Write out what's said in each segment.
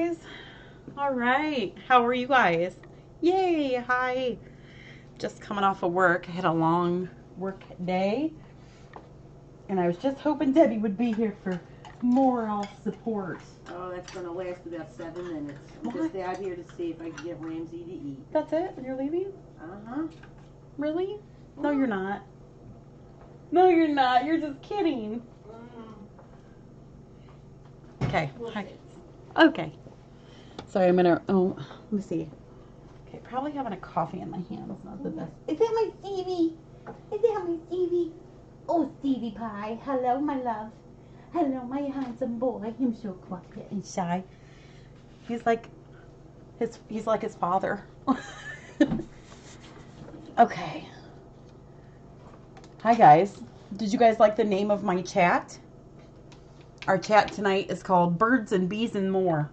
guys. All right. How are you guys? Yay. Hi. Just coming off of work. I had a long work day. And I was just hoping Debbie would be here for moral support. Oh, that's going to last about 7 minutes. I'm just out here to see if I can get Ramsey to eat. That's it? And you're leaving? Uh-huh. Really? No, you're not. No, you're not. You're just kidding. Okay. Hi. Okay. Sorry, I'm gonna. Oh, let me see. Okay, probably having a coffee in my hand is not the best. Is that my Stevie? Is that my Stevie? Oh, Stevie Pie. Hello, my love. Hello, my handsome boy. I'm so quiet and shy. He's like his father. Okay. Hi guys. Did you guys like the name of my chat? Our chat tonight is called Birds and Bees and More.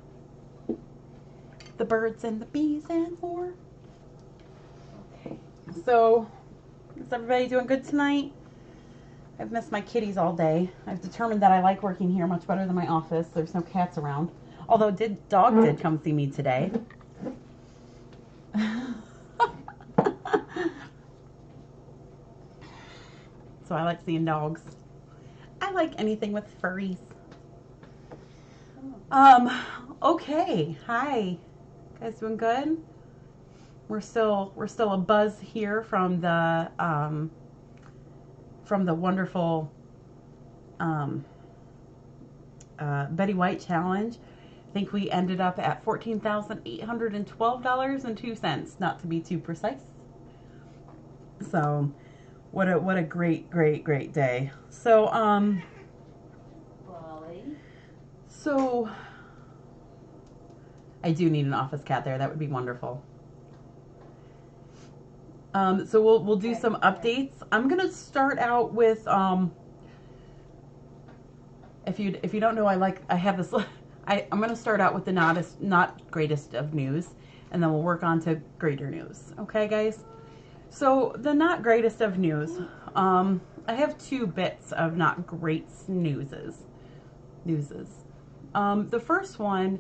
The birds and the bees and more. Okay. So, is everybody doing good tonight? I've missed my kitties all day. I've determined that I like working here much better than my office. There's no cats around. Although dog did come see me today. So I like seeing dogs. I like anything with furries. Okay. Hi. Guys doing good? We're still a buzz here from the wonderful Betty White challenge. I think we ended up at $14,812.02, not to be too precise. So what a great day. So so I do need an office cat there. That would be wonderful. So we'll do some updates. I'm gonna start out with if you don't know, I'm gonna start out with the not greatest of news, and then we'll work on to greater news. Okay, guys. So the not greatest of news. I have 2 bits of not great newses. The first one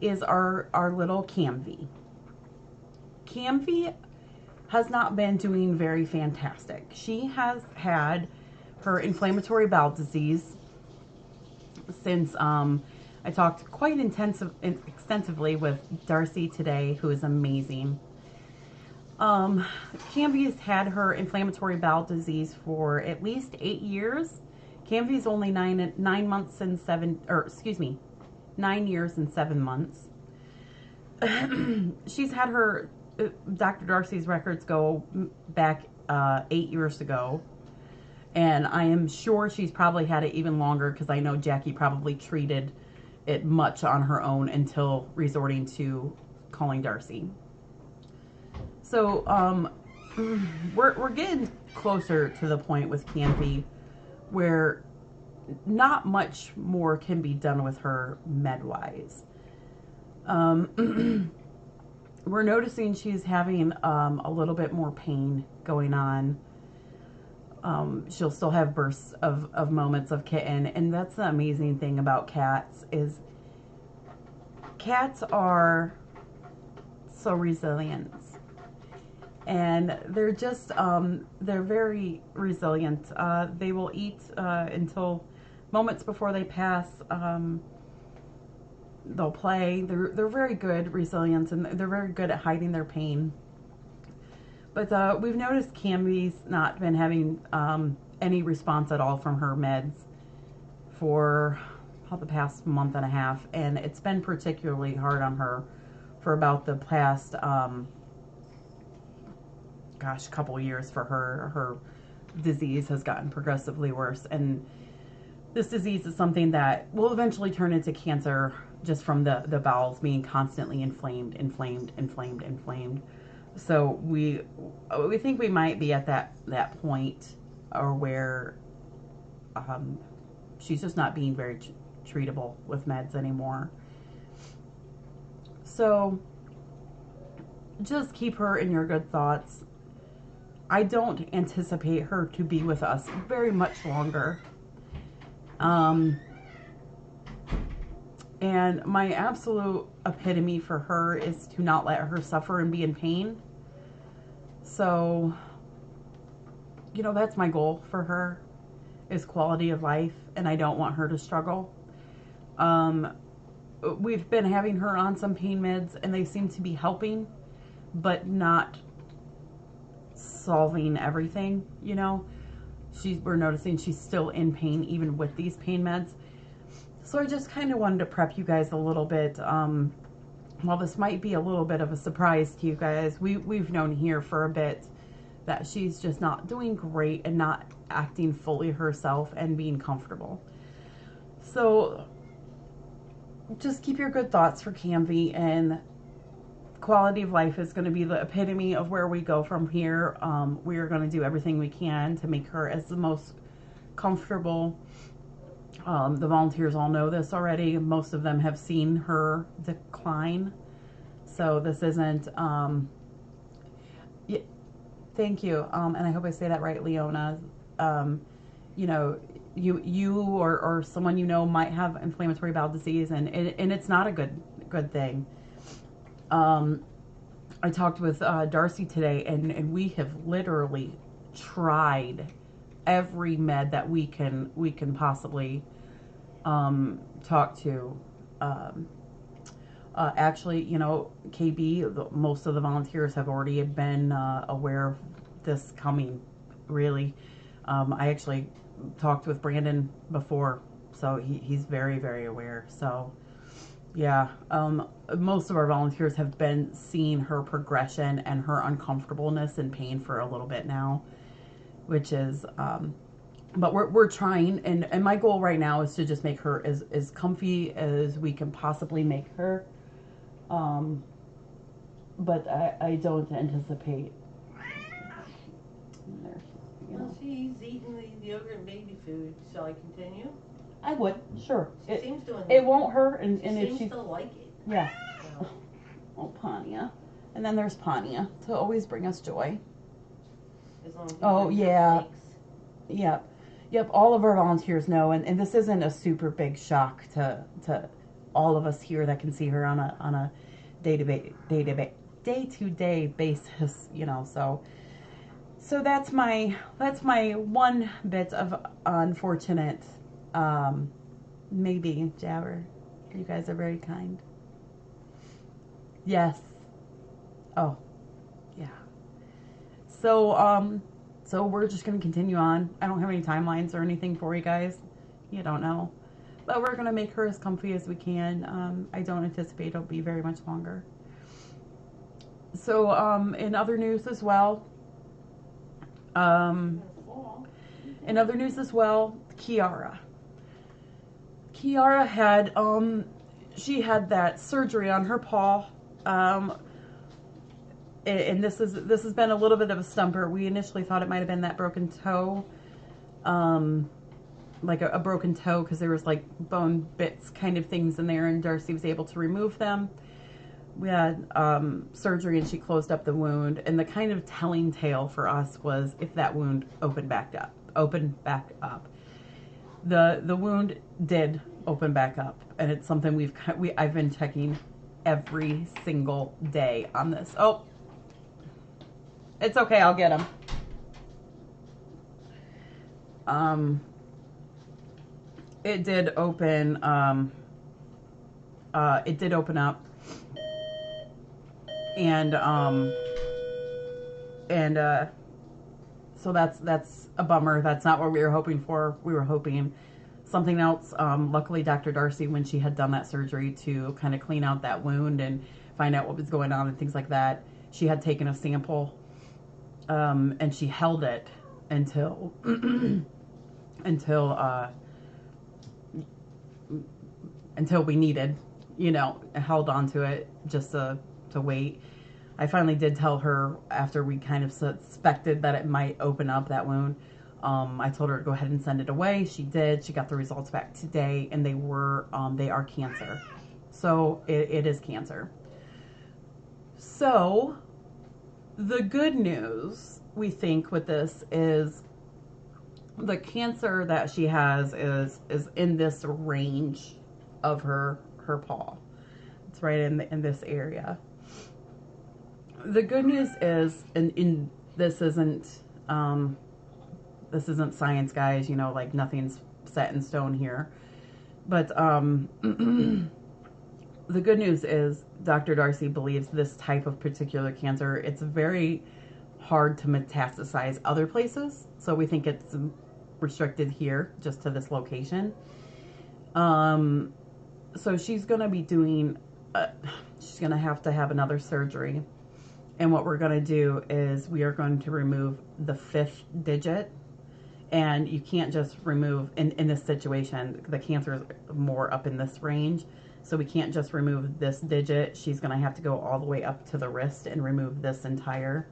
is our little Camvie. Camvie has not been doing very fantastic. She has had her inflammatory bowel disease since I talked quite extensively with Darcy today, who is amazing. Camvie has had her inflammatory bowel disease for at least 8 years. Camvie's only 9 years and 7 months. She's had her Dr. Darcy's records go back 8 years ago, and I am sure she's probably had it even longer, because I know Jackie probably treated it much on her own until resorting to calling Darcy. So we're getting closer to the point with Camvie where not much more can be done with her med-wise. We're noticing she's having a little bit more pain going on. She'll still have bursts of moments of kitten, and that's the amazing thing about cats is cats are so resilient, and they're just they're very resilient. They will eat until moments before they pass. They'll play. They're very good resilience, and they're very good at hiding their pain. But we've noticed Camvie's not been having any response at all from her meds for the past month and a half, and it's been particularly hard on her for about the past couple years. For her disease has gotten progressively worse, and this disease is something that will eventually turn into cancer, just from the bowels being constantly inflamed. So we think we might be at that point, or where she's just not being very treatable with meds anymore. So just keep her in your good thoughts. I don't anticipate her to be with us very much longer. And my absolute epitome for her is to not let her suffer and be in pain. So, you know, that's my goal for her, is quality of life, and I don't want her to struggle. We've been having her on some pain meds, and they seem to be helping, but not solving everything, you know. We're noticing she's still in pain even with these pain meds. So I just kind of wanted to prep you guys a little bit. While this might be a little bit of a surprise to you guys, we've known here for a bit that she's just not doing great and not acting fully herself and being comfortable. So just keep your good thoughts for Camvie, and quality of life is going to be the epitome of where we go from here. We are going to do everything we can to make her as the most comfortable. The volunteers all know this already. Most of them have seen her decline. So this isn't, yeah, thank you. And I hope I say that right, Leona. You know, you or someone you know might have inflammatory bowel disease, and it's not a good thing. I talked with Darcy today, and we have literally tried every med that we can possibly talk to. Actually, you know, KB, most of the volunteers have already been aware of this coming, really. I actually talked with Brandon before, so he's very, very aware. So, yeah, most of our volunteers have been seeing her progression and her uncomfortableness and pain for a little bit now, which is, but we're trying, and my goal right now is to just make her as comfy as we can possibly make her. But I don't anticipate. Well, she's eating the yogurt and baby food. Shall I continue? I would, sure. She seems to. It won't hurt, and she if seems she's to like it. yeah. So. Oh, Pania, and then there's Pania to always bring us joy. As long as Oh yeah, yep. All of our volunteers know, and this isn't a super big shock to all of us here that can see her on a day-to-day basis, you know. So that's my one bit of unfortunate. Maybe Jabber, you guys are very kind. Yes. Oh, yeah. So we're just gonna continue on. I don't have any timelines or anything for you guys. You don't know, but we're gonna make her as comfy as we can. I don't anticipate it'll be very much longer. So in other news as well. Kiara. Kiara had she had that surgery on her paw, and this has been a little bit of a stumper. We initially thought it might have been that broken toe, like a broken toe, because there was like bone bits kind of things in there, and Darcy was able to remove them. We had surgery, and she closed up the wound, and the kind of telling tale for us was if that wound opened back up. The wound did open back up, and it's something I've been checking every single day on this. Oh, it's okay, I'll get him. It did open up, and so that's a bummer. That's not what we were hoping for. We were hoping something else. Luckily, Dr. Darcy, when she had done that surgery to kind of clean out that wound and find out what was going on and things like that, she had taken a sample, and she held it until until we needed, held on to it just to wait. I finally did tell her after we kind of suspected that it might open up that wound. I told her to go ahead and send it away. She did. She got the results back today, and they are cancer. So it is cancer. So the good news, we think, with this is the cancer that she has is in this range of her her paw. It's right in this area. The good news is, and this isn't science, guys. You know, like nothing's set in stone here. But the good news is Dr. Darcy believes this type of particular cancer, it's very hard to metastasize other places. So we think it's restricted here just to this location. So she's going to be doing, she's going to have another surgery. And what we're going to do is we are going to remove the 5th digit. And you can't just remove, in this situation, the cancer is more up in this range. So we can't just remove this digit. She's going to have to go all the way up to the wrist and remove this entirety.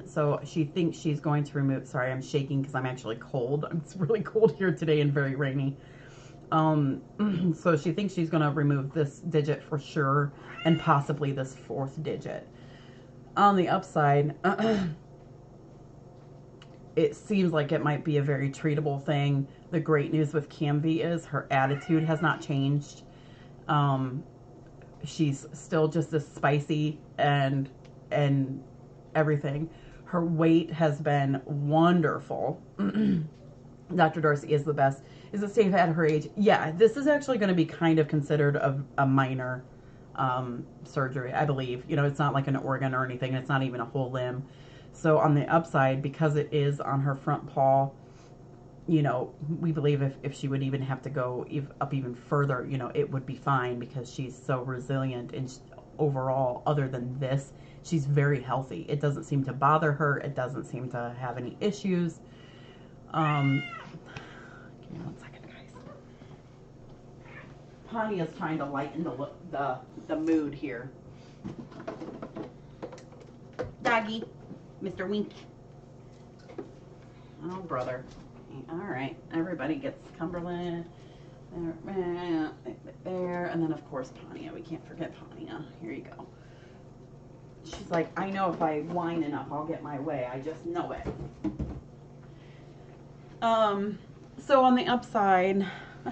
So she thinks she's going to remove, sorry, I'm shaking because I'm actually cold. It's really cold here today and very rainy. So she thinks she's going to remove this digit for sure and possibly this 4th digit. On the upside, it seems like it might be a very treatable thing. The great news with Camvie is her attitude has not changed. She's still just as spicy and everything. Her weight has been wonderful. Dr. Darcy is the best. Is it safe at her age? Yeah, this is actually going to be kind of considered a minor surgery, I believe. You know, it's not like an organ or anything. It's not even a whole limb. So on the upside, because it is on her front paw, you know, we believe if she would even have to go up even further, you know, it would be fine because she's so resilient. And overall, other than this, she's very healthy. It doesn't seem to bother her. It doesn't seem to have any issues. Give me 1 second, guys. Ponty is trying to lighten the mood here. Doggy. Mr. Wink. Oh, brother. All right. Everybody gets Cumberland. There. And then, of course, Pontia. We can't forget Pontia. Here you go. She's like, I know if I whine enough, I'll get my way. I just know it. So on the upside,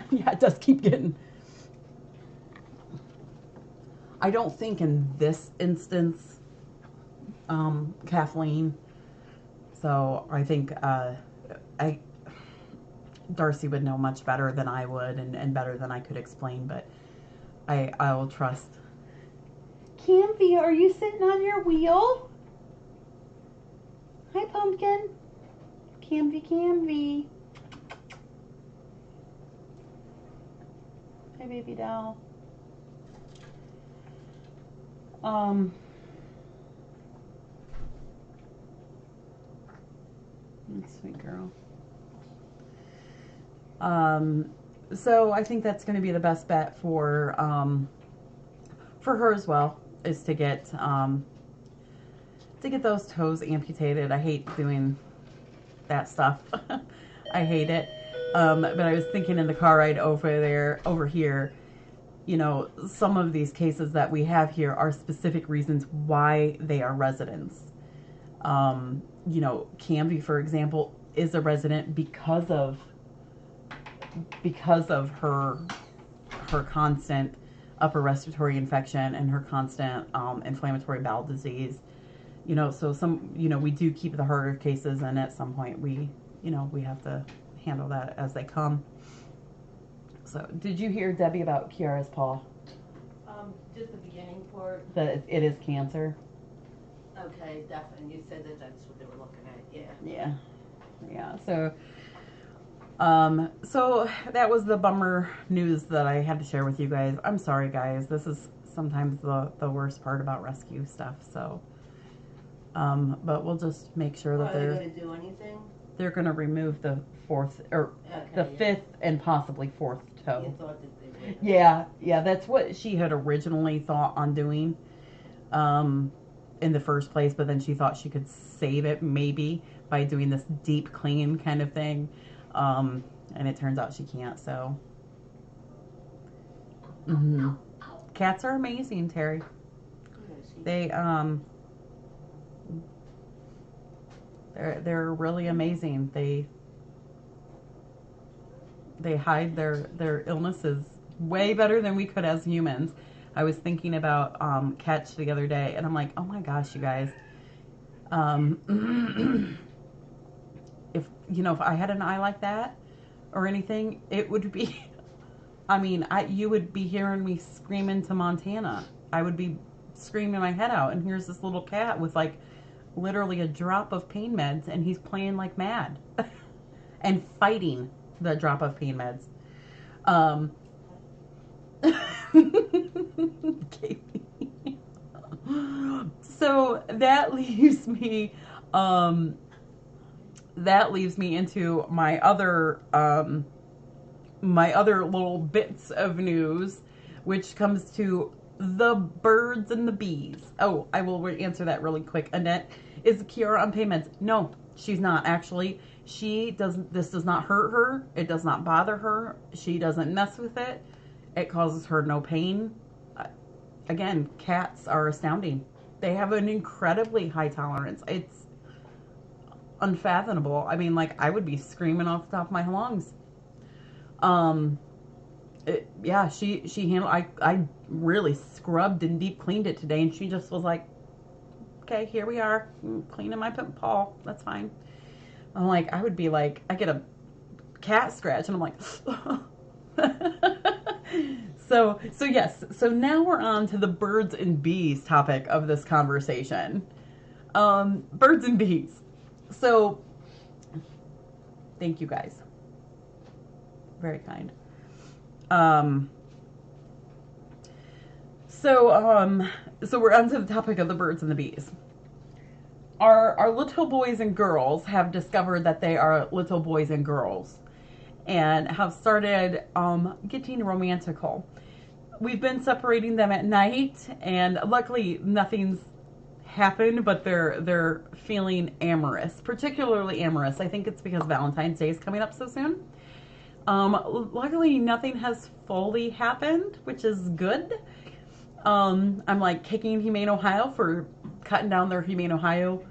yeah, it does keep getting. I don't think in this instance, Kathleen. So I think Darcy would know much better than I would and better than I could explain, but I will trust. Camvie, are you sitting on your wheel? Hi, Pumpkin. Camvie. Hi, baby doll. Sweet girl. So I think that's going to be the best bet for her as well, is to get those toes amputated. I hate doing that stuff. I hate it. But I was thinking in the car ride over here, you know, some of these cases that we have here are specific reasons why they are residents. You know, Camvie, for example, is a resident because of her constant upper respiratory infection and her constant inflammatory bowel disease. You know, so we do keep the harder cases, and at some point we have to handle that as they come. So, did you hear, Debbie, about Kiara's paw? Just the beginning part. That it is cancer. Okay, definitely. You said that's what they were looking at. Yeah. So that was the bummer news that I had to share with you guys. I'm sorry, guys. This is sometimes the worst part about rescue stuff. So, but we'll just make sure that they're going to do anything. They're going to remove the 4th or the 5th and possibly 4th toe. You thought that they would. Yeah. That's what she had originally thought on doing. In the first place, but then she thought she could save it maybe by doing this deep clean kind of thing, and it turns out she can't. So cats are amazing, Terry. They're really amazing. They hide their illnesses way better than we could as humans. I was thinking about Catch the other day, and I'm like, oh my gosh, you guys. If if I had an eye like that or anything, it would be. I mean, you would be hearing me screaming to Montana. I would be screaming my head out, and here's this little cat with like literally a drop of pain meds, and he's playing like mad and fighting the drop of pain meds. So that leaves me into my other little bits of news, which comes to the birds and the bees. Oh, I will answer that really quick. Annette, is Kiara on payments? No, she's not actually. This does not hurt her. It does not bother her. She doesn't mess with it. It causes her no pain. Again, cats are astounding. They have an incredibly high tolerance. It's unfathomable. I mean, like, I would be screaming off the top of my lungs. She handled. I really scrubbed and deep cleaned it today, and she just was like, "Okay, here we are, cleaning my paw. That's fine." I'm like, I would be like, I get a cat scratch, and I'm like, so yes. So now we're on to the birds and bees topic of this conversation. Birds and bees. So, thank you guys. Very kind. So we're on to the topic of the birds and the bees. Our little boys and girls have discovered that they are little boys and girls and have started getting romantical. We've been separating them at night, and luckily nothing's happened, but they're feeling amorous, particularly amorous. I think it's because Valentine's Day is coming up so soon. Luckily nothing has fully happened, which is good. I'm like kicking HumaneOhio for cutting down their HumaneOhio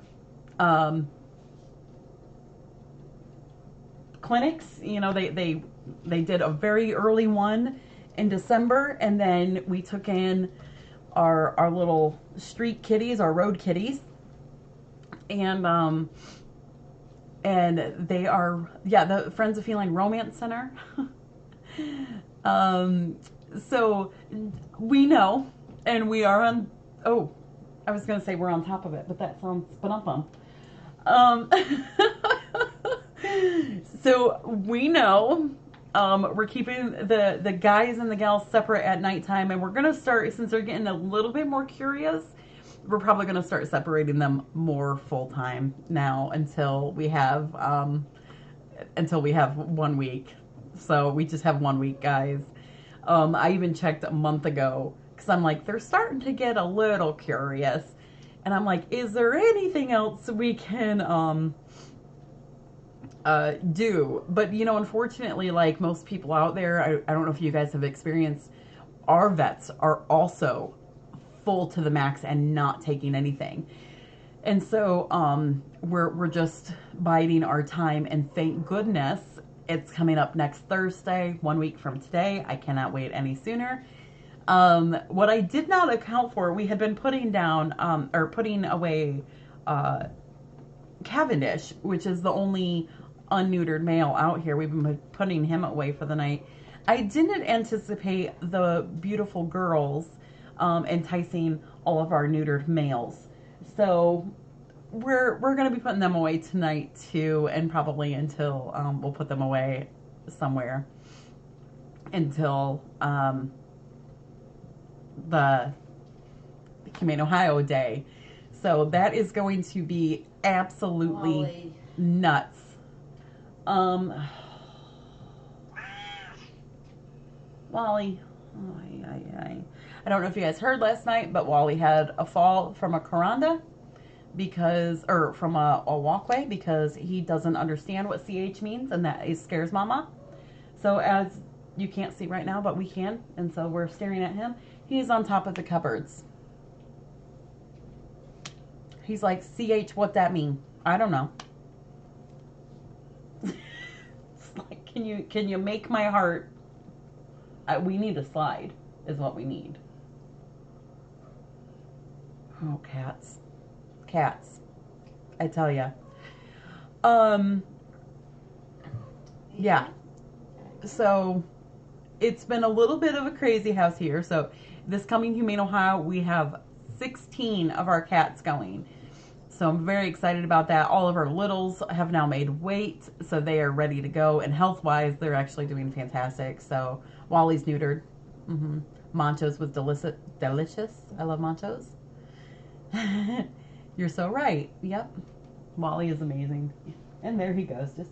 clinics. You know, they did a very early one in December, and then we took in our little street kitties, our road kitties, and they are, the Friends of Feline Romance Center. So we know, and we are on, I was going to say we're on top of it, but that sounds ba-dum-bum. So we know, we're keeping the guys and the gals separate at nighttime, and we're going to start, since they're getting a little bit more curious, we're probably going to start separating them more full-time now until we have 1 week. So we just have 1 week, guys. I even checked a month ago because I'm like, they're starting to get a little curious. And I'm like, is there anything else we can do? But, you know, unfortunately, like most people out there, I don't know if you guys have experienced, our vets are also full to the max and not taking anything. And so we're just biding our time, and thank goodness it's coming up next Thursday, 1 week from today. I cannot wait any sooner. What I did not account for, we had been putting away Cavendish, which is the only unneutered male out here. We've been putting him away for the night. I didn't anticipate the beautiful girls enticing all of our neutered males. So we're going to be putting them away tonight too, and probably until we'll put them away somewhere until the HumaneOhio day. So that is going to be absolutely nuts. Wally. I don't know if you guys heard last night, but Wally had a fall from a coranda from a walkway, because he doesn't understand what CH means, and that scares Mama. So as you can't see right now, but we can, and so we're staring at him. He's on top of the cupboards. He's like, CH, what that mean? I don't know. It's like, can you make my heart We need a slide is what we need. Oh, cats. Cats. I tell ya. Yeah. So it's been a little bit of a crazy house here. So this coming Humane Ohio, we have 16 of our cats going. So I'm very excited about that. All of our littles have now made weight, so they are ready to go. And health-wise, they're actually doing fantastic. So Wally's neutered. Monchos was delicious. I love Monchos. You're so right. Yep. Wally is amazing. And there he goes, just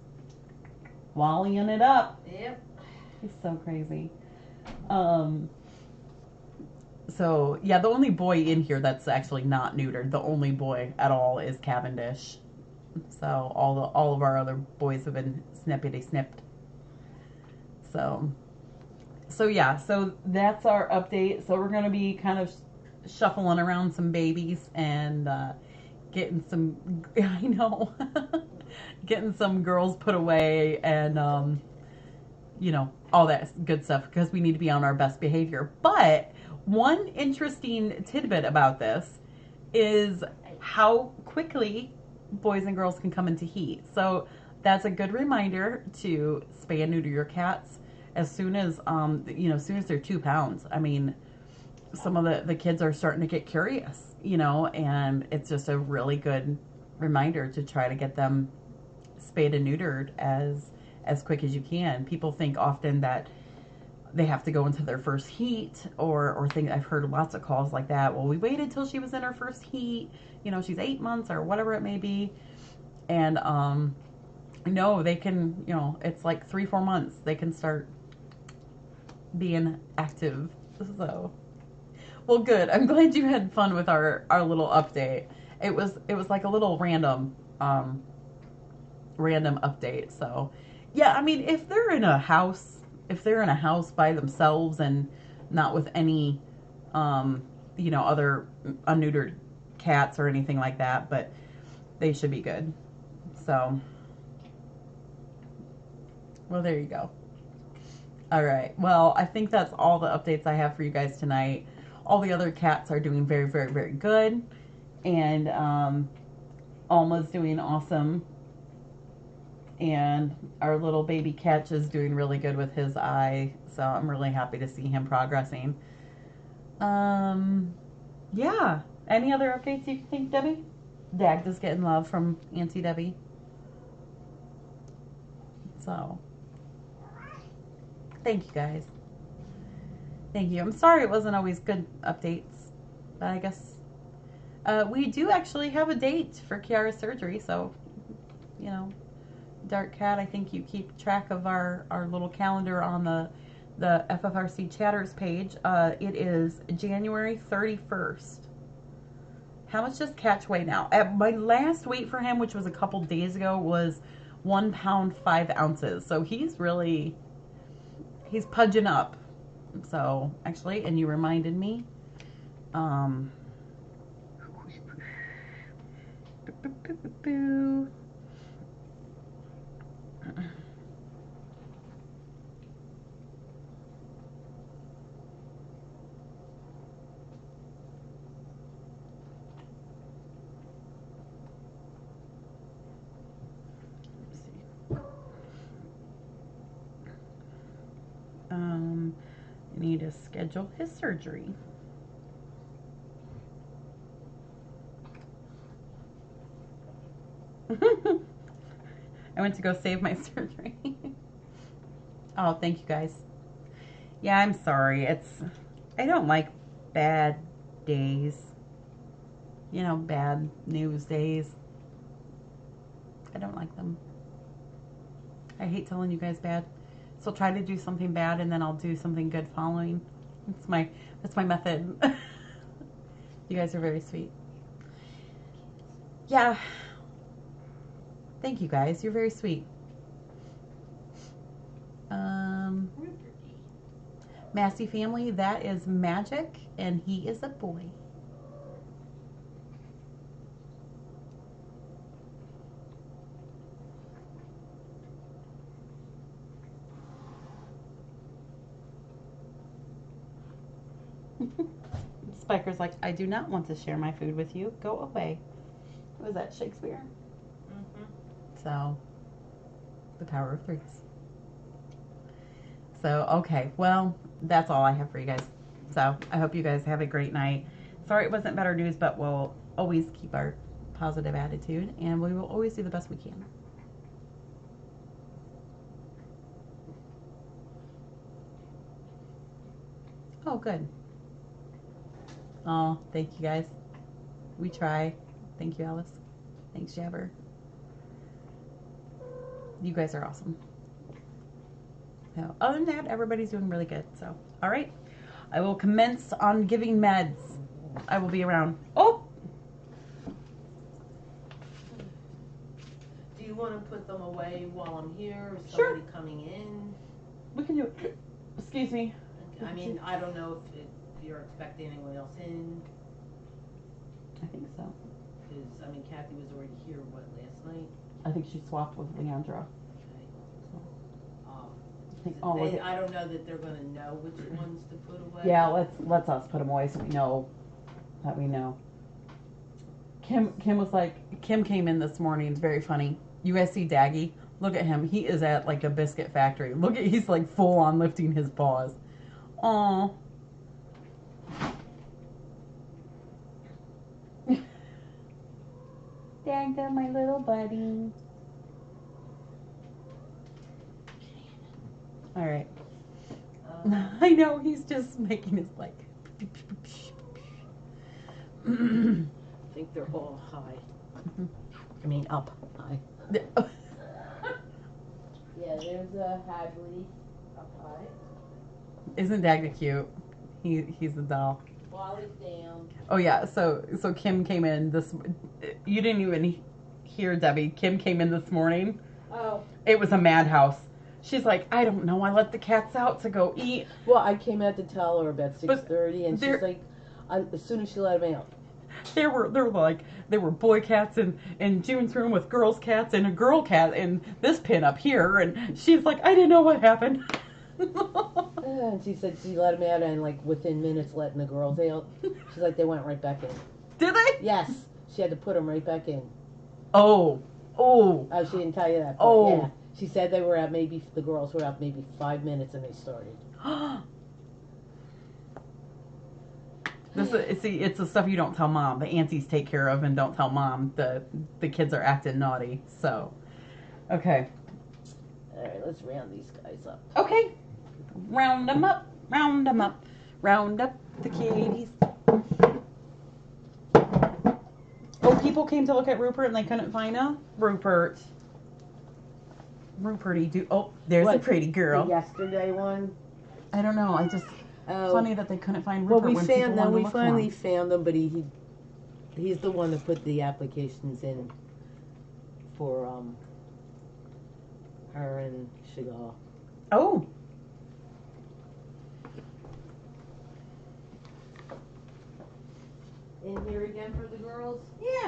Wallying it up. Yep. He's so crazy. So yeah, the only boy in here that's actually not neutered, the only boy at all is Cavendish. So all of our other boys have been snippety snipped. So yeah, so that's our update. So we're gonna be kind of shuffling around some babies and getting some, I know, getting some girls put away and you know, all that good stuff because we need to be on our best behavior. But one interesting tidbit about this is how quickly boys and girls can come into heat. So that's a good reminder to spay and neuter your cats as soon as you know, as soon as they're 2 pounds. I mean, some of the kids are starting to get curious, you know, and it's just a really good reminder to try to get them spayed and neutered as quick as you can. People think often that they have to go into their first heat or think, I've heard lots of calls like that. Well, we waited till she was in her first heat. You know, she's 8 months or whatever it may be. And no, they can, you know, it's like 3-4 months. They can start being active. So, well, good. I'm glad you had fun with our little update. It was like a little random update. So, yeah, I mean, if they're in a house by themselves and not with any, you know, other unneutered cats or anything like that, but they should be good. So, well, there you go. All right. Well, I think that's all the updates I have for you guys tonight. All the other cats are doing very, very, very good. And Alma's doing awesome. And our little baby Catch is doing really good with his eye. So I'm really happy to see him progressing. Yeah. Any other updates you think, Debbie? Dagda's getting love from Auntie Debbie. So, thank you guys. Thank you. I'm sorry it wasn't always good updates. But I guess we do actually have a date for Kiara's surgery. So, you know, Dark Cat, I think you keep track of our little calendar on the FFRC Chatters page. It is January 31st. How much does Catch weigh now? My last weight for him, which was a couple days ago, was 1 pound 5 ounces. So he's pudging up. So actually, and you reminded me, I need to schedule his surgery. I went to go save my surgery. Oh, thank you guys. Yeah, I'm sorry. I don't like bad days. You know, bad news days. I don't like them. I hate telling you guys bad. So I'll try to do something bad and then I'll do something good following. That's my method. You guys are very sweet. Yeah. Thank you guys. You're very sweet. Massey family, that is Magic and he is a boy. Spiker's like, I do not want to share my food with you. Go away. Was that Shakespeare? Mm-hmm. So, the power of threes. So, okay. Well, that's all I have for you guys. So, I hope you guys have a great night. Sorry it wasn't better news, but we'll always keep our positive attitude, and we will always do the best we can. Oh, good. Oh, thank you guys. We try. Thank you, Alice. Thanks, Jabber. You guys are awesome. So, other than that, everybody's doing really good. So, all right. I will commence on giving meds. I will be around. Oh! Do you want to put them away while I'm here? Is Sure. somebody coming in? We can do it. Excuse me. I mean, I don't know if you're expecting anyone else in. I think so. Because, I mean, Kathy was already here, last night? I think she swapped with Leandra. Okay. I think, oh, look at, I don't know that they're going to know which ones to put away. yeah, let's us put them away so we know that we know. Kim was like, Kim came in this morning. It's very funny. You guys see Daggy? Look at him. He is at like a biscuit factory. Look at, he's like full on lifting his paws. Aww. Dagga, my little buddy. All right. I know, he's just making his like. I think they're all high. I mean, up high. Yeah, there's a Hadley up high. Isn't Dagga cute? He's a doll. Wally's down. Oh yeah, so Kim came in this. You didn't even hear Debbie. Kim came in this morning. Oh. It was a madhouse. She's like, I don't know. I let the cats out to go eat. Well, I came out to tell her about 6:30, and she's like, as soon as she let them out. There were boy cats in June's room with girls cats and a girl cat in this pin up here, and she's like, I didn't know what happened. And she said she let them out, and like within minutes letting the girls out. She's like, they went right back in. Did they? Yes, she had to put them right back in. Oh. Oh, she didn't tell you that. But Oh. Yeah. She said they were out the girls were out maybe 5 minutes and they started. It's the stuff you don't tell mom. The aunties take care of and don't tell mom. The kids are acting naughty. So, okay. All right, let's round these guys up. Okay. Round them up. Round them up. Round up the kitties. Oh, people came to look at Rupert and they couldn't find him? Ruperty do. Oh, there's a pretty girl. The yesterday one? I don't know. Funny that they couldn't find Rupert. Well, we when people found them. wanted to We look for finally him. found them, but he's the one that put the applications in for her and Shigal. Oh. In here again for the girls? Yeah.